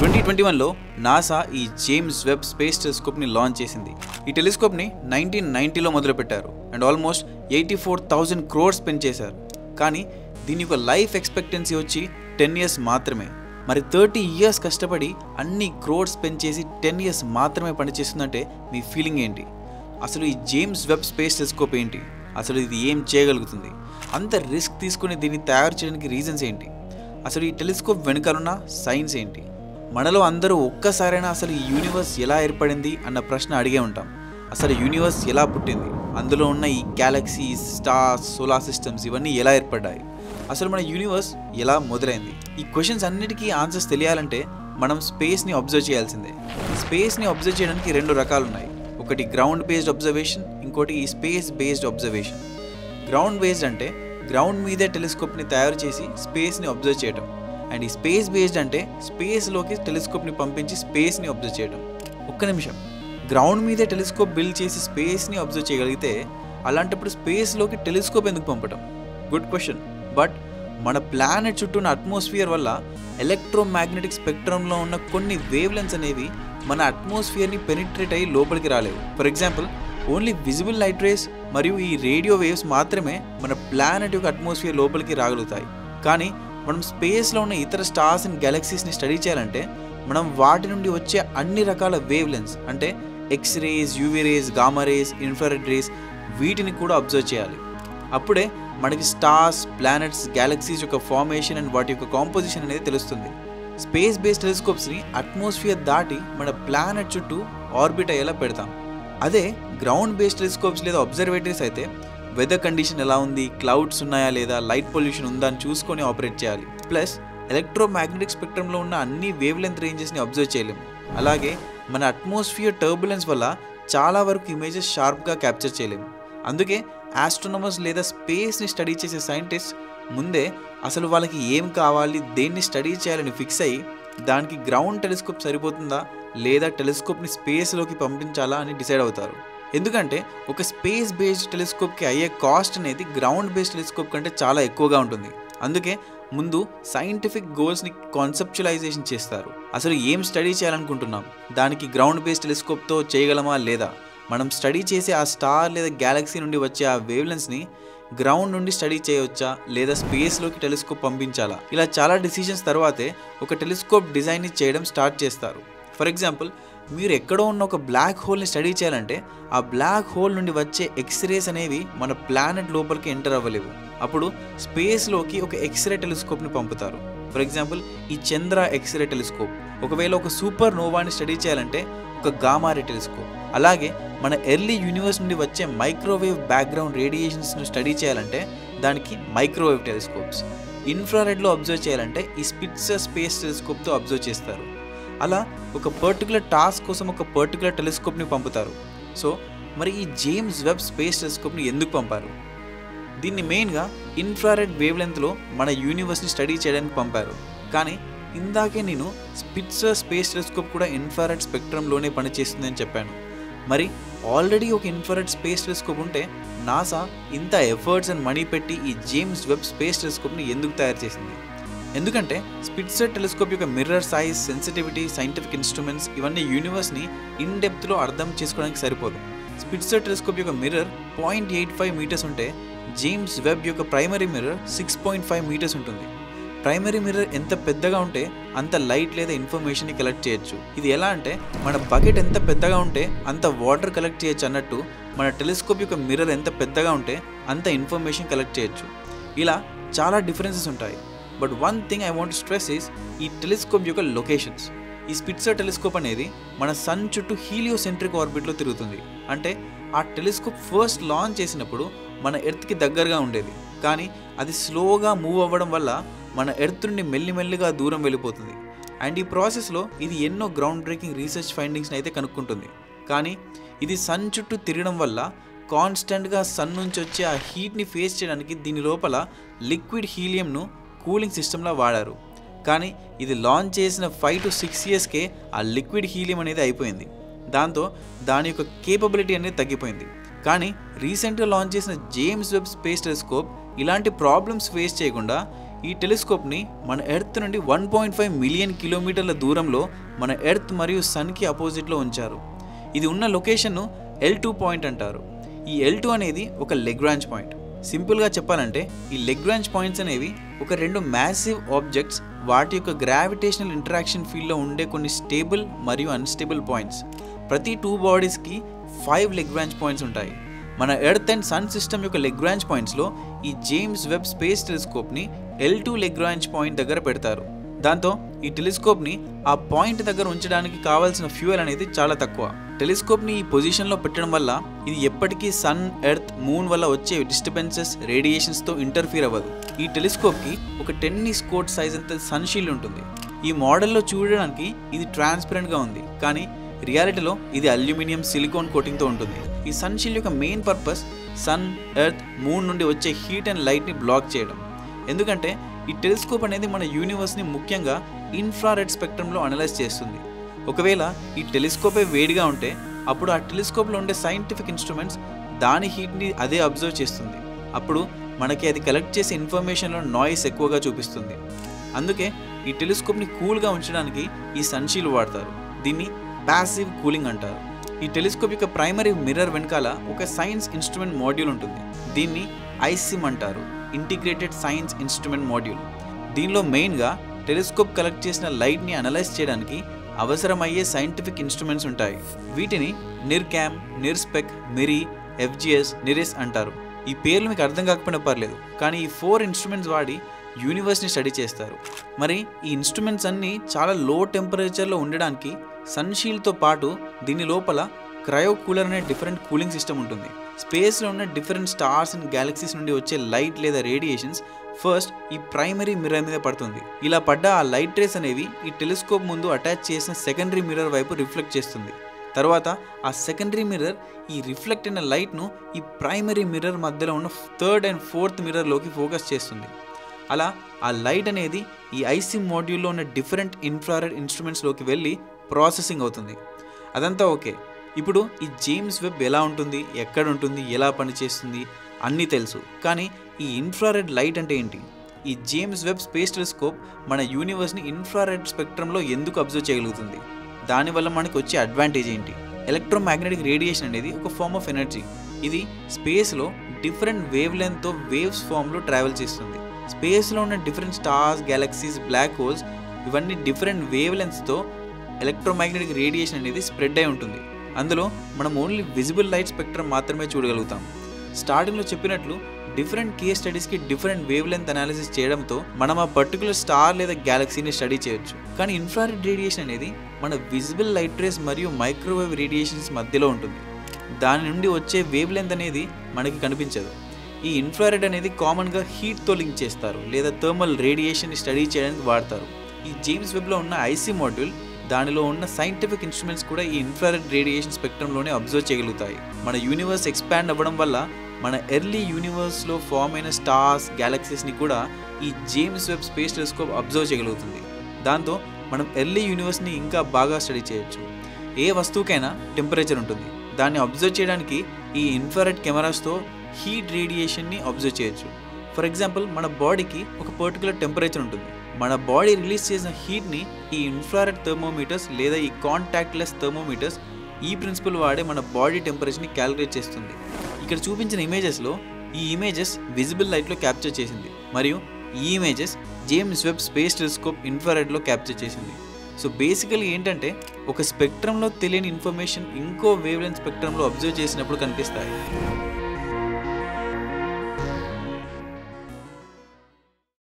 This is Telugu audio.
2021లో నాసా ఈ జేమ్స్ వెబ్ స్పేస్ టెలిస్కోప్ని లాంచ్ చేసింది. ఈ టెలిస్కోప్ని 1990లో మొదలుపెట్టారు అండ్ ఆల్మోస్ట్ 84,000 crores స్పెండ్ చేశారు. కానీ దీని యొక్క లైఫ్ ఎక్స్పెక్టెన్సీ వచ్చి 10 years మాత్రమే. మరి 30 years కష్టపడి అన్ని క్రోర్స్ స్పెండ్ చేసి 10 years మాత్రమే పనిచేస్తుందంటే మీ ఫీలింగ్ ఏంటి? అసలు ఈ జేమ్స్ వెబ్ స్పేస్ టెలిస్కోప్ ఏంటి? అసలు ఇది ఏం చేయగలుగుతుంది? అంత రిస్క్ తీసుకుని దీన్ని తయారు చేయడానికి రీజన్స్ ఏంటి? అసలు ఈ టెలిస్కోప్ వెనుకలున్న సైన్స్ ఏంటి? మనలో అందరూ ఒక్కసారైనా అసలు ఈ యూనివర్స్ ఎలా ఏర్పడింది అన్న ప్రశ్న అడిగే ఉంటాం. అసలు యూనివర్స్ ఎలా పుట్టింది? అందులో ఉన్న ఈ గ్యాలక్సీస్, స్టార్స్, సోలార్ సిస్టమ్స్ ఇవన్నీ ఎలా ఏర్పడ్డాయి? అసలు మన యూనివర్స్ ఎలా మొదలైంది? ఈ క్వశ్చన్స్ అన్నిటికీ ఆన్సర్స్ తెలియాలంటే మనం స్పేస్ని అబ్జర్వ్ చేయాల్సిందే. స్పేస్ని అబ్జర్వ్ చేయడానికి 2 రకాలు ఉన్నాయి. ఒకటి గ్రౌండ్ బేస్డ్ అబ్జర్వేషన్, ఇంకోటి ఈ space based observation. Ground based అంటే గ్రౌండ్ మీదే టెలిస్కోప్ని తయారు చేసి స్పేస్ని అబ్జర్వ్ చేయడం. అండ్ ఈ స్పేస్ బేస్డ్ అంటే స్పేస్లోకి టెలిస్కోప్ని పంపించి స్పేస్ని అబ్జర్వ్ చేయడం. ఒక్క నిమిషం, గ్రౌండ్ మీదే టెలిస్కోప్ బిల్డ్ చేసి స్పేస్ని అబ్జర్వ్ చేయగలిగితే అలాంటప్పుడు స్పేస్లోకి టెలిస్కోప్ ఎందుకు పంపడం? Good question. బట్ మన ప్లానెట్ చుట్టూ ఉన్న అట్మాస్ఫియర్ వల్ల ఎలక్ట్రోమాగ్నెటిక్ స్పెక్ట్రంలో ఉన్న కొన్ని వేవ్ లెంగ్త్స్ అనేవి మన అట్మాస్ఫియర్ని పెనిట్రేట్ అయ్యి లోపలికి రాలేవు. For example, only visible light race మరియు ఈ రేడియో వేవ్స్ మాత్రమే మన ప్లానెట్ యొక్క అట్మాస్ఫియర్ లోపలికి రాగలుగుతాయి. కానీ మనం స్పేస్లో ఉన్న ఇతర స్టార్స్ అండ్ గెలాక్సీస్ని స్టడీ చేయాలంటే మనం వాటి నుండి వచ్చే అన్ని రకాల వేవ్ లెంగ్త్స్ అంటే X race, UV rays, gamma rays, infrared race వీటిని కూడా అబ్జర్వ్ చేయాలి. అప్పుడే మనకి స్టార్స్, ప్లానెట్స్, గ్యాలక్సీస్ యొక్క ఫార్మేషన్ అండ్ వాటి యొక్క కాంపోజిషన్ అనేది తెలుస్తుంది. స్పేస్ బేస్డ్ టెలిస్కోప్స్ని అట్మాస్ఫియర్ దాటి మన ప్లానెట్ చుట్టూ ఆర్బిట్ అయ్యేలా పెడతాం. అదే గ్రౌండ్ బేస్డ్ టెలిస్కోప్స్ లేదా అబ్జర్వేటరీస్ అయితే వెదర్ కండిషన్ ఎలా ఉంది, క్లౌడ్స్ ఉన్నాయా లేదా, లైట్ పొల్యూషన్ ఉందా అని చూసుకొని ఆపరేట్ చేయాలి. ప్లస్ ఎలక్ట్రోమాగ్నెటిక్ స్పెక్ట్రంలో ఉన్న అన్ని వేవ్ లెంత్ రేంజెస్ని అబ్జర్వ్ చేయలేము. అలాగే మన అట్మాస్ఫియర్ టర్బులెన్స్ వల్ల చాలా వరకు ఇమేజెస్ షార్ప్గా క్యాప్చర్ చేయలేము. అందుకే ఆస్ట్రోనమర్స్ లేదా స్పేస్ని స్టడీ చేసే సైంటిస్ట్ ముందే అసలు వాళ్ళకి ఏం కావాలి, దేన్ని స్టడీ చేయాలని ఫిక్స్ అయ్యి దానికి గ్రౌండ్ టెలిస్కోప్ సరిపోతుందా లేదా టెలిస్కోప్ని స్పేస్లోకి పంపించాలా అని డిసైడ్ అవుతారు. ఎందుకంటే ఒక స్పేస్ బేస్డ్ టెలిస్కోప్కి అయ్యే కాస్ట్ అనేది గ్రౌండ్ బేస్డ్ టెలిస్కోప్ కంటే చాలా ఎక్కువగా ఉంటుంది. అందుకే ముందు సైంటిఫిక్ గోల్స్ని కాన్సెప్చువలైజేషన్ చేస్తారు. అసలు ఏం స్టడీ చేయాలనుకుంటున్నాం, దానికి గ్రౌండ్ బేస్డ్ టెలిస్కోప్తో చేయగలమా లేదా, మనం స్టడీ చేసే ఆ స్టార్ లేదా గ్యాలక్సీ నుండి వచ్చే ఆ వేవ్ లెంగ్త్స్ని గ్రౌండ్ నుండి స్టడీ చేయవచ్చా లేదా స్పేస్లోకి టెలిస్కోప్ పంపించాలా, ఇలా చాలా డిసిషన్స్ తర్వాతే ఒక టెలిస్కోప్ డిజైన్ని చేయడం స్టార్ట్ చేస్తారు. ఫర్ ఎగ్జాంపుల్, మీరు ఎక్కడో ఉన్న ఒక బ్లాక్ హోల్ని స్టడీ చేయాలంటే ఆ బ్లాక్ హోల్ నుండి వచ్చే ఎక్స్రేస్ అనేవి మన ప్లానెట్ లోపలికి ఎంటర్ అవ్వలేవు. అప్పుడు స్పేస్లోకి ఒక ఎక్స్రే టెలిస్కోప్ని పంపుతారు. ఫర్ ఎగ్జాంపుల్, ఈ చంద్ర ఎక్స్రే టెలిస్కోప్. ఒకవేళ ఒక సూపర్ నోవాని స్టడీ చేయాలంటే ఒక గామా రే టెలిస్కోప్. అలాగే మన ఎర్లీ యూనివర్స్ నుండి వచ్చే మైక్రోవేవ్ బ్యాక్గ్రౌండ్ రేడియేషన్స్ను స్టడీ చేయాలంటే దానికి మైక్రోవేవ్ టెలిస్కోప్స్. ఇన్ఫ్రారెడ్లో అబ్జర్వ్ చేయాలంటే ఈ స్పిట్జర్ స్పేస్ టెలిస్కోప్తో అబ్జర్వ్ చేస్తారు. అలా ఒక పర్టికులర్ టాస్క్ కోసం ఒక పర్టికులర్ టెలిస్కోప్ని పంపుతారు. సో మరి ఈ జేమ్స్ వెబ్ స్పేస్ టెలిస్కోప్ని ఎందుకు పంపారు? దీన్ని మెయిన్గా ఇన్ఫ్రారెడ్ వేవ్ లెంత్లో మన యూనివర్స్ని స్టడీ చేయడానికి పంపారు. కానీ ఇందాకే నేను స్పిట్జర్ స్పేస్ టెలిస్కోప్ కూడా ఇన్ఫ్రారెడ్ స్పెక్ట్రంలోనే పనిచేస్తుందని చెప్పాను. మరి ఆల్రెడీ ఒక ఇన్ఫ్రారెడ్ స్పేస్ టెలిస్కోప్ ఉంటే నాసా ఇంత ఎఫర్ట్స్ అండ్ మనీ పెట్టి ఈ జేమ్స్ వెబ్ స్పేస్ టెలిస్కోప్ని ఎందుకు తయారు చేసింది? ఎందుకంటే స్పిట్జర్ టెలిస్కోప్ యొక్క mirror size, sensitivity, scientific instruments ఇవన్నీ యూనివర్స్ని ఇన్ డెప్త్లో అర్థం చేసుకోవడానికి సరిపోదు. స్పిట్జర్ టెలిస్కోప్ యొక్క మిర్రర్ 0.85 meters ఉంటే జేమ్స్ వెబ్ యొక్క ప్రైమరీ మిర్రర్ 6.5 meters ఉంటుంది. ప్రైమరీ మిర్రర్ ఎంత పెద్దగా ఉంటే అంత లైట్ లేదా ఇన్ఫర్మేషన్ని కలెక్ట్ చేయొచ్చు. ఇది ఎలా అంటే మన బకెట్ ఎంత పెద్దగా ఉంటే అంత వాటర్ కలెక్ట్ చేయొచ్చు అన్నట్టు మన టెలిస్కోప్ యొక్క మిర్రర్ ఎంత పెద్దగా ఉంటే అంత ఇన్ఫర్మేషన్ కలెక్ట్ చేయొచ్చు. ఇలా చాలా డిఫరెన్సెస్ ఉంటాయి. But one thing I want stress is ఈ టెలిస్కోప్ యొక్క లొకేషన్స్. ఈ స్పిట్జర్ టెలిస్కోప్ అనేది మన సన్ చుట్టూ హీలియోసెంట్రిక్ ఆర్బిట్లో తిరుగుతుంది. అంటే ఆ టెలిస్కోప్ ఫస్ట్ లాంచ్ చేసినప్పుడు మన ఎర్త్కి దగ్గరగా ఉండేది. కానీ అది స్లోగా మూవ్ అవ్వడం వల్ల మన ఎర్త్ నుండి మెల్లిమెల్లిగా దూరం వెళ్ళిపోతుంది. అండ్ ఈ ప్రాసెస్లో ఇది ఎన్నో గ్రౌండ్ బ్రేకింగ్ రీసెర్చ్ ఫైండింగ్స్ని అయితే కనుక్కుంటుంది. కానీ ఇది సన్ చుట్టూ తిరగడం వల్ల కాన్స్టెంట్గా సన్ నుంచి వచ్చే ఆ హీట్ని ఫేస్ చేయడానికి దీని లోపల లిక్విడ్ హీలియంను కూలింగ్ సిస్టంలో వాడారు. కానీ ఇది లాంచ్ చేసిన 5 to 6 yearsకే ఆ లిక్విడ్ హీలియం అనేది అయిపోయింది. దాంతో దాని యొక్క కేపబిలిటీ అనేది తగ్గిపోయింది. కానీ రీసెంట్గా లాంచ్ చేసిన జేమ్స్ వెబ్ స్పేస్ టెలిస్కోప్ ఇలాంటి ప్రాబ్లమ్స్ ఫేస్ చేయకుండా ఈ టెలిస్కోప్ని మన ఎర్త్ నుండి 1.5 మిలియన్ కిలోమీటర్ల దూరంలో మన ఎర్త్ మరియు సన్కి అపోజిట్లో ఉంచారు. ఇది ఉన్న లొకేషన్ను L2 పాయింట్ అంటారు. ఈ L2 అనేది ఒక లెగ్రాంజ్ పాయింట్. సింపుల్గా చెప్పాలంటే ఈ లెగ్రాంజ్ పాయింట్స్ అనేవి ఒక రెండు మ్యాసివ్ ఆబ్జెక్ట్స్ వాటి యొక్క గ్రావిటేషనల్ ఇంటరాక్షన్ ఫీల్డ్లో ఉండే కొన్ని స్టేబుల్ మరియు అన్స్టేబుల్ పాయింట్స్. ప్రతి 2 బాడీస్కి 5 లెగ్రాంజ్ పాయింట్స్ ఉంటాయి. మన ఎర్త్ అండ్ సన్ సిస్టమ్ యొక్క లెగ్రాంజ్ పాయింట్స్లో ఈ జేమ్స్ వెబ్ స్పేస్ టెలిస్కోప్ని L2 లెగ్రాంజ్ పాయింట్ దగ్గర పెడతారు. దాంతో ఈ టెలిస్కోప్ని ఆ పాయింట్ దగ్గర ఉంచడానికి కావాల్సిన ఫ్యూయల్ అనేది చాలా తక్కువ. టెలిస్కోప్ని ఈ పొజిషన్లో పెట్టడం వల్ల ఇది ఎప్పటికీ సన్, ఎర్త్, మూన్ వల్ల వచ్చే డిస్టర్బెన్సెస్, రేడియేషన్స్తో ఇంటర్ఫీర్ అవ్వదు. ఈ టెలిస్కోప్కి ఒక టెన్నిస్ కోర్ట్ సైజ్ అంత సన్ షీల్డ్ ఉంటుంది. ఈ మోడల్లో చూడడానికి ఇది ట్రాన్స్పరెంట్గా ఉంది, కానీ రియాలిటీలో ఇది అల్యూమినియం సిలికాన్ కోటింగ్తో ఉంటుంది. ఈ సన్ షీల్డ్ యొక్క main purpose sun, earth, moon నుండి వచ్చే హీట్ అండ్ లైట్ని బ్లాక్ చేయడం. ఎందుకంటే ఈ టెలిస్కోప్ అనేది మన యూనివర్స్ని ముఖ్యంగా ఇన్ఫ్రారెడ్ స్పెక్ట్రంలో అనలైజ్ చేస్తుంది. ఒకవేళ ఈ టెలిస్కోపే వేడిగా ఉంటే అప్పుడు ఆ టెలిస్కోప్లో ఉండే సైంటిఫిక్ ఇన్స్ట్రుమెంట్స్ దాని హీట్ని అదే అబ్జర్వ్ చేస్తుంది. అప్పుడు మనకి అది కలెక్ట్ చేసే ఇన్ఫర్మేషన్లో నాయిస్ ఎక్కువగా చూపిస్తుంది. అందుకే ఈ టెలిస్కోప్ని కూల్గా ఉంచడానికి ఈ సన్ షీల్డ్ వాడతారు. దీన్ని ప్యాసివ్ కూలింగ్ అంటారు. ఈ టెలిస్కోప్ యొక్క ప్రైమరీ మిర్రర్ వెనకాల ఒక సైన్స్ ఇన్స్ట్రుమెంట్ మాడ్యూల్ ఉంటుంది. దీన్ని ఐసిమ్ అంటారు, ఇంటిగ్రేటెడ్ సైన్స్ ఇన్స్ట్రుమెంట్ మాడ్యూల్. దీనిలో మెయిన్గా టెలిస్కోప్ కలెక్ట్ చేసిన లైట్ని అనలైజ్ చేయడానికి అవసరమయ్యే సైంటిఫిక్ ఇన్స్ట్రుమెంట్స్ ఉంటాయి. వీటిని నిర్కామ్, నిర్స్పెక్, మిరి, FGS, నిరిస్ అంటారు. ఈ పేర్లు మీకు అర్థం కాకపోయినా పర్లేదు, కానీ ఈ 4 ఇన్స్ట్రుమెంట్స్ వాడి యూనివర్స్ని స్టడీ చేస్తారు. మరి ఈ ఇన్స్ట్రుమెంట్స్ అన్నీ చాలా లో టెంపరేచర్లో ఉండడానికి సన్ షీల్డ్తో పాటు దీని లోపల క్రయో కూలర్ అనే డిఫరెంట్ కూలింగ్ సిస్టమ్ ఉంటుంది. స్పేస్లో ఉన్న డిఫరెంట్ స్టార్స్ అండ్ గ్యాలక్సీస్ నుండి వచ్చే లైట్ లేదా రేడియేషన్స్ ఫస్ట్ ఈ ప్రైమరీ మిర్రర్ మీద పడుతుంది. ఇలా పడ్డ ఆ లైట్ రేస్ అనేవి ఈ టెలిస్కోప్ ముందు అటాచ్ చేసిన సెకండరీ మిర్రర్ వైపు రిఫ్లెక్ట్ చేస్తుంది. తర్వాత ఆ సెకండరీ మిర్రర్ ఈ రిఫ్లెక్ట్ అయిన లైట్ను ఈ ప్రైమరీ మిర్రర్ మధ్యలో ఉన్న 3rd and 4th మిర్రర్లోకి ఫోకస్ చేస్తుంది. అలా ఆ లైట్ అనేది ఈ ఐసిమ్ మాడ్యూల్లో ఉన్న డిఫరెంట్ ఇన్ఫ్రారెడ్ ఇన్స్ట్రుమెంట్స్లోకి వెళ్ళి ప్రాసెసింగ్ అవుతుంది. అదంతా ఓకే. ఇప్పుడు ఈ జేమ్స్ వెబ్ ఎలా ఉంటుంది, ఎక్కడ ఉంటుంది, ఎలా పనిచేస్తుంది అన్నీ తెలుసు. కానీ ఈ ఇన్ఫ్రారెడ్ లైట్ అంటే ఏంటి? ఈ జేమ్స్ వెబ్ స్పేస్ టెలిస్కోప్ మన యూనివర్స్ని ఇన్ఫ్రారెడ్ స్పెక్ట్రంలో ఎందుకు అబ్జర్వ్ చేయగలుగుతుంది? దానివల్ల మనకు వచ్చే అడ్వాంటేజ్ ఏంటి? ఎలక్ట్రోమాగ్నెటిక్ రేడియేషన్ అనేది ఒక ఫార్మ్ ఆఫ్ ఎనర్జీ. ఇది స్పేస్లో డిఫరెంట్ వేవ్ లెంగ్త్తో వేవ్స్ ఫామ్లో ట్రావెల్ చేస్తుంది. స్పేస్లో ఉన్న different stars, galaxies, black holes ఇవన్నీ డిఫరెంట్ వేవ్ లెంగ్త్స్తో ఎలక్ట్రోమాగ్నెటిక్ రేడియేషన్ అనేది స్ప్రెడ్ అయి ఉంటుంది. అందులో మనం ఓన్లీ విజిబుల్ లైట్ స్పెక్ట్రమ్ మాత్రమే చూడగలుగుతాం. స్టార్టింగ్లో చెప్పినట్లు డిఫరెంట్ కేస్ స్టడీస్కి డిఫరెంట్ వేవ్ లెంత్ అనాలిసిస్ చేయడంతో మనం ఆ పర్టికులర్ స్టార్ లేదా గ్యాలక్సీని స్టడీ చేయొచ్చు. కానీ ఇన్ఫ్రారెడ్ రేడియేషన్ అనేది మన విజిబుల్ లైట్ రేస్ మరియు మైక్రోవేవ్ రేడియేషన్స్ మధ్యలో ఉంటుంది. దాని నుండి వచ్చే వేవ్ లెంత్ అనేది మనకి కనిపించదు. ఈ ఇన్ఫ్రారెడ్ అనేది కామన్గా హీట్తో లింక్ చేస్తారు లేదా థర్మల్ రేడియేషన్ స్టడీ చేయడానికి వాడతారు. ఈ జేమ్స్ వెబ్లో ఉన్న ఐసీ మాడ్యూల్, దానిలో ఉన్న సైంటిఫిక్ ఇన్స్ట్రుమెంట్స్ కూడా ఈ ఇన్ఫ్రారెడ్ రేడియేషన్ స్పెక్ట్రంలోనే అబ్జర్వ్ చేయగలుగుతాయి. మన యూనివర్స్ ఎక్స్పాండ్ అవ్వడం వల్ల మన ఎర్లీ యూనివర్స్లో ఫామ్ అయిన స్టార్స్, గ్యాలక్సీస్ని కూడా ఈ James Webb space telescope observe చేయగలుగుతుంది. దాంతో మనం ఎర్లీ యూనివర్స్ని ఇంకా బాగా స్టడీ చేయొచ్చు. ఏ వస్తువుకైనా టెంపరేచర్ ఉంటుంది. దాన్ని అబ్జర్వ్ చేయడానికి ఈ ఇన్ఫ్రారెడ్ కెమెరాస్తో హీట్ రేడియేషన్ని అబ్జర్వ్ చేయొచ్చు. ఫర్ ఎగ్జాంపుల్, మన బాడీకి ఒక పర్టికులర్ టెంపరేచర్ ఉంటుంది. మన బాడీ రిలీజ్ చేసిన హీట్ని ఈ ఇన్ఫ్రారెడ్ థర్మోమీటర్స్ లేదా ఈ కాంటాక్ట్లెస్ థర్మోమీటర్స్ ఈ ప్రిన్సిపల్ వాడే మన బాడీ టెంపరేచర్ని క్యాలిక్యులేట్ చేస్తుంది. ఇక్కడ చూపించిన ఇమేజెస్లో ఈ ఇమేజెస్ విజిబుల్ లైట్లో క్యాప్చర్ చేసింది మరియు ఈ images James Webb space telescope ఇన్ఫ్రారెడ్లో క్యాప్చర్ చేసింది. సో బేసికలీ ఏంటంటే ఒక స్పెక్ట్రంలో తెలియని ఇన్ఫర్మేషన్ ఇంకో వేవ్ లెంత్ స్పెక్ట్రంలో అబ్జర్వ్ చేసినప్పుడు కనిపిస్తాయి.